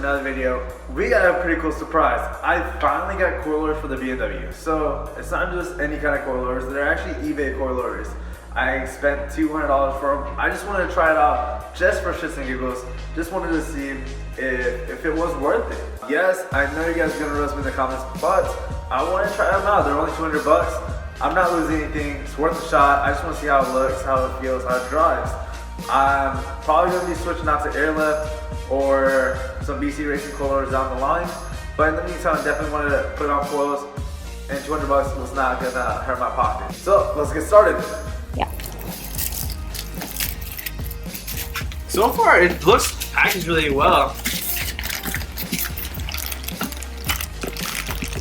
another video. We got a pretty cool surprise. I finally got coilovers for the BMW. So it's not just any kind of coilovers, they're actually eBay coilovers. I spent $200 for them. I just wanted to try it out just for shits and giggles. Just wanted to see if it was worth it. Yes, I know you guys are gonna roast me in the comments, but I want to try them out. They're only 200 bucks. I'm not losing anything. It's worth a shot. I just want to see how it looks, how it feels, how it drives. I'm probably going to be switching out to airlift or some BC Racing coilovers down the line. But in the meantime, I definitely wanted to put on coils, and 200 bucks was not going to hurt my pocket. So let's get started. Yeah. So far, it looks packaged really well.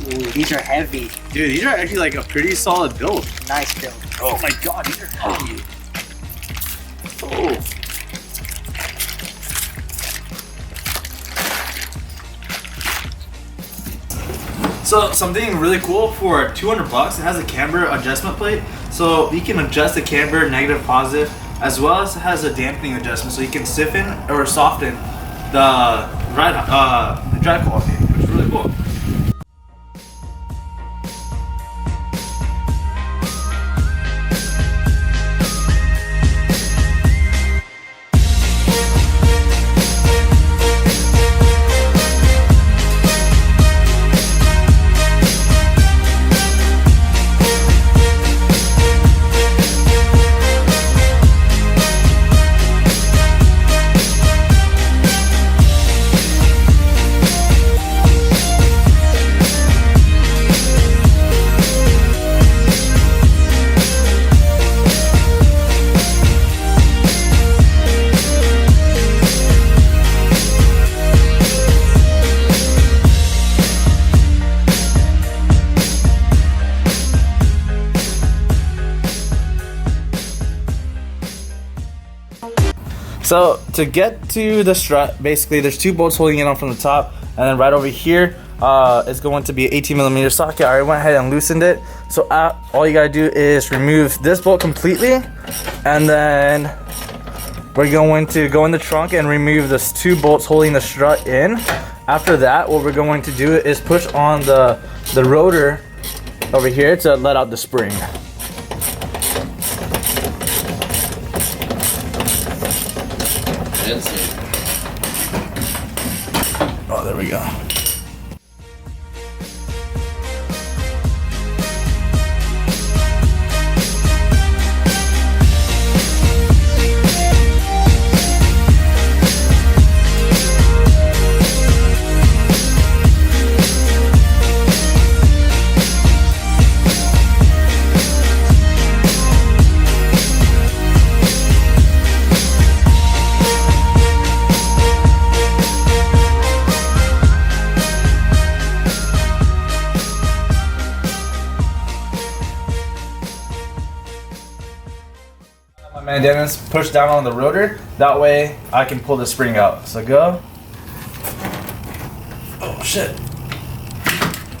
Ooh, these are heavy. Dude, these are actually like a pretty solid build. Nice build. Oh my god, these are heavy. Oh. So something really cool for 200 bucks, it has a camber adjustment plate. So you can adjust the camber, negative, positive, as well as it has a dampening adjustment. So you can stiffen or soften the drive quality, which is really cool. So to get to the strut, basically there's two bolts holding it on from the top, and then right over here is going to be an 18mm socket. I already went ahead and loosened it. So all you gotta do is remove this bolt completely, and then we're going to go in the trunk and remove the two bolts holding the strut in. After that, what we're going to do is push on the rotor over here to let out the spring. Oh, there we go. And then just push down on the rotor. That way I can pull the spring out. So go. Oh shit.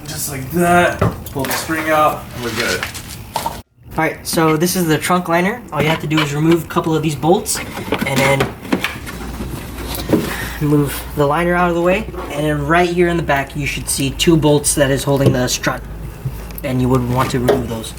Just like that. Pull the spring out and we're good. Alright, so this is the trunk liner. All you have to do is remove a couple of these bolts and then move the liner out of the way. And then right here in the back you should see two bolts that is holding the strut. And you would want to remove those.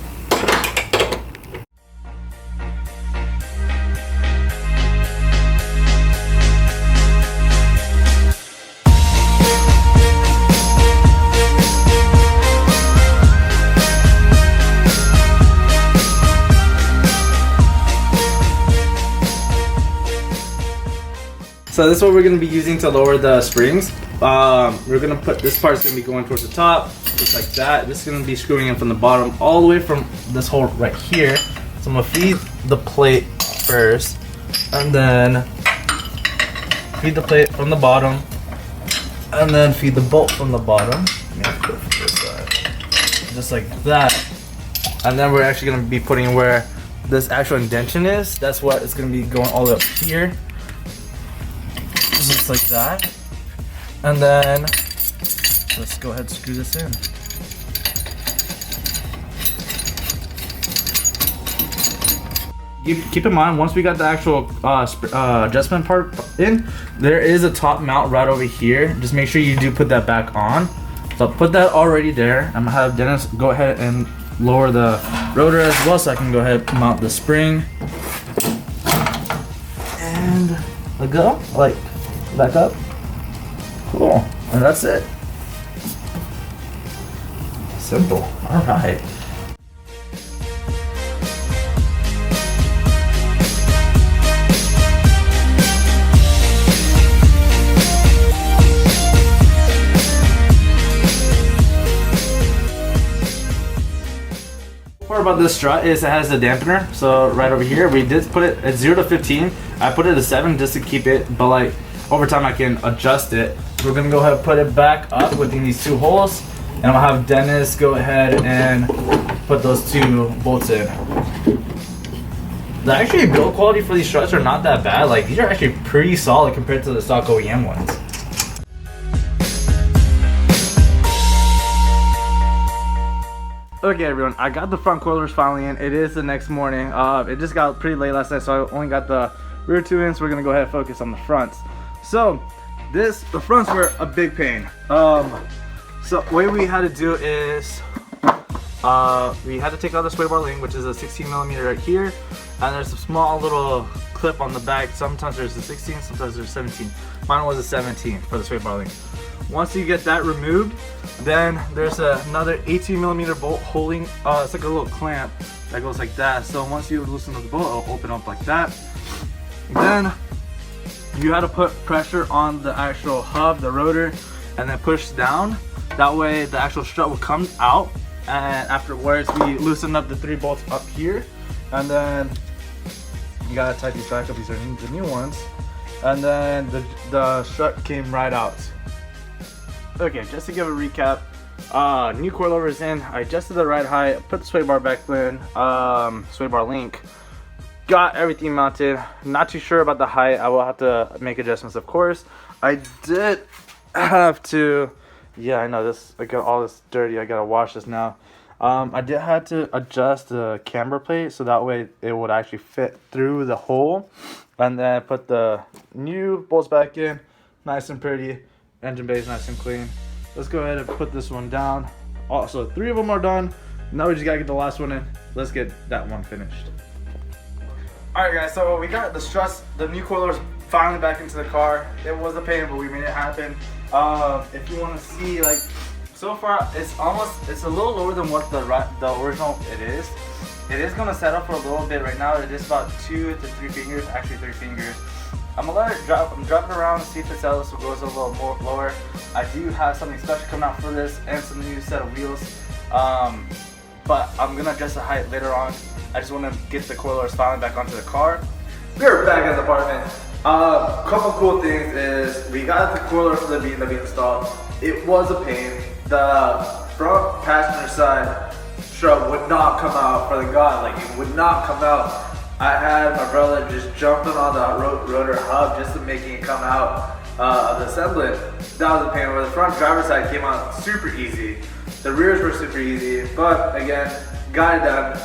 So this is what we're going to be using to lower the springs. We're going to put this part's going to be going towards the top, just like that. This is going to be screwing in from the bottom all the way from this hole right here. So I'm going to feed the plate first, and then feed the plate from the bottom, and then feed the bolt from the bottom. Just like that. And then we're actually going to be putting where this actual indentation is. That's what it's going to be going all the way up here. Just like that. And then let's go ahead and screw this in. keep in mind, once we got the actual adjustment part in, there is a top mount right over here. Just make sure you do put that back on. So I'll put that already there. I'm gonna have Dennis go ahead and lower the rotor as well, so I can go ahead and mount the spring. And let go, like back up. Cool, and that's it. Simple. All right. About this strut is it has a dampener, so right over here we did put it at 0 to 15. I put it at 7 just to keep it, but like over time I can adjust it. We're gonna go ahead and put it back up within these 2 holes, and I'm gonna have Dennis go ahead and put those 2 bolts in. The actually build quality for these struts are not that bad. Like these are actually pretty solid compared to the stock OEM ones. Okay everyone, I got the front coilers finally in. It is the next morning. It just got pretty late last night, so I only got the rear 2 in, so we're gonna go ahead and focus on the fronts. So the fronts were a big pain. So what we had to do is we had to take out the sway bar link, which is a 16mm right here, and there's a small little clip on the back. Sometimes there's a 16, sometimes there's 17. Mine was a 17 for the sway bar link. Once you get that removed, then there's another 18mm bolt holding, it's like a little clamp that goes like that. So once you loosen the bolt, it'll open up like that. Then you had to put pressure on the actual hub, the rotor, and then push down. That way the actual strut will come out, and afterwards we loosen up the 3 bolts up here, and then you gotta tighten these back up. These are the new ones, and then the strut came right out. Okay, just to give a recap, new coilovers in. I adjusted the ride height, put the sway bar back in, sway bar link, got everything mounted. Not too sure about the height. I will have to make adjustments, of course. I did have to, yeah, I know this, I got all this dirty. I gotta wash this now. I did have to adjust the camber plate so that way it would actually fit through the hole, and then put the new bolts back in, nice and pretty. Engine bay is nice and clean. Let's go ahead and put this one down. Also, 3 of them are done. Now we just gotta get the last one in. Let's get that one finished. Alright guys, so we got the struts, the new coilers finally back into the car. It was a pain, but we made it happen. If you want to see, like, so far it's a little lower than what the original it is. It is gonna set up for a little bit right now. It is about 2 to 3 fingers, actually 3 fingers. I'm gonna let it drop. I'm dropping around to see if it settles, so it goes a little more lower. I do have something special coming out for this and some new set of wheels. But I'm gonna adjust the height later on. I just want to get the coilers finally back onto the car. We're back at the apartment. Couple cool things is we got the coiler for the BMW installed. It was a pain. The front passenger side strut would not come out, for the God, like it would not come out. I had my brother just jumping on the rotor hub just to making it come out of the assembly. That was a pain. Where the front driver's side came out super easy. The rears were super easy, but again, got it done.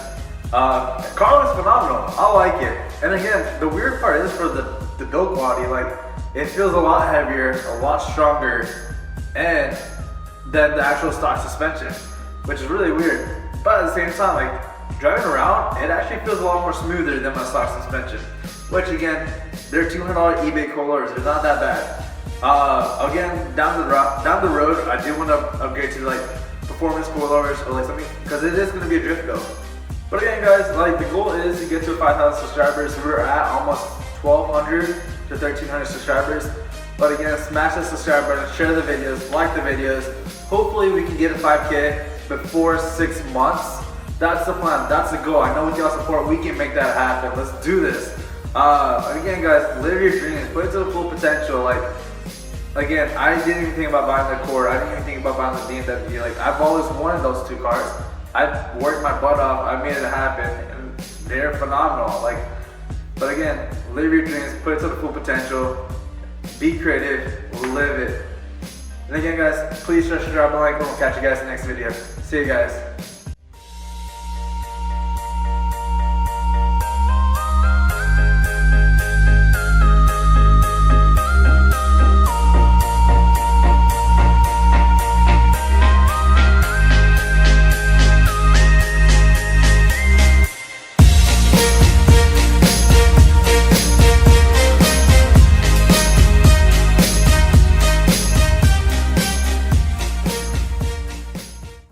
The car was phenomenal. I like it. And again, the weird part is for the build quality, like it feels a lot heavier, a lot stronger, and than the actual stock suspension, which is really weird. But at the same time, like, driving around, it actually feels a lot more smoother than my stock suspension. Which again, they're $200 eBay coilovers. They're not that bad. Again, down the road, I do want to upgrade to like performance coilovers or like something, because it is going to be a drift go. But again, guys, like the goal is to get to 5,000 subscribers. We're at almost 1,200 to 1,300 subscribers. But again, smash the subscribe button, share the videos, like the videos. Hopefully, we can get a 5K before 6 months. That's the plan, that's the goal. I know with y'all support, we can make that happen. Let's do this. Again, guys, live your dreams, put it to the full potential. Like, again, I didn't even think about buying the Accord. I didn't even think about buying the BMW. Like, I've always wanted those 2 cars. I've worked my butt off. I made it happen, and they're phenomenal. Like, but again, live your dreams, put it to the full potential. Be creative, live it. And again, guys, please subscribe and like, and we'll catch you guys in the next video. See you guys.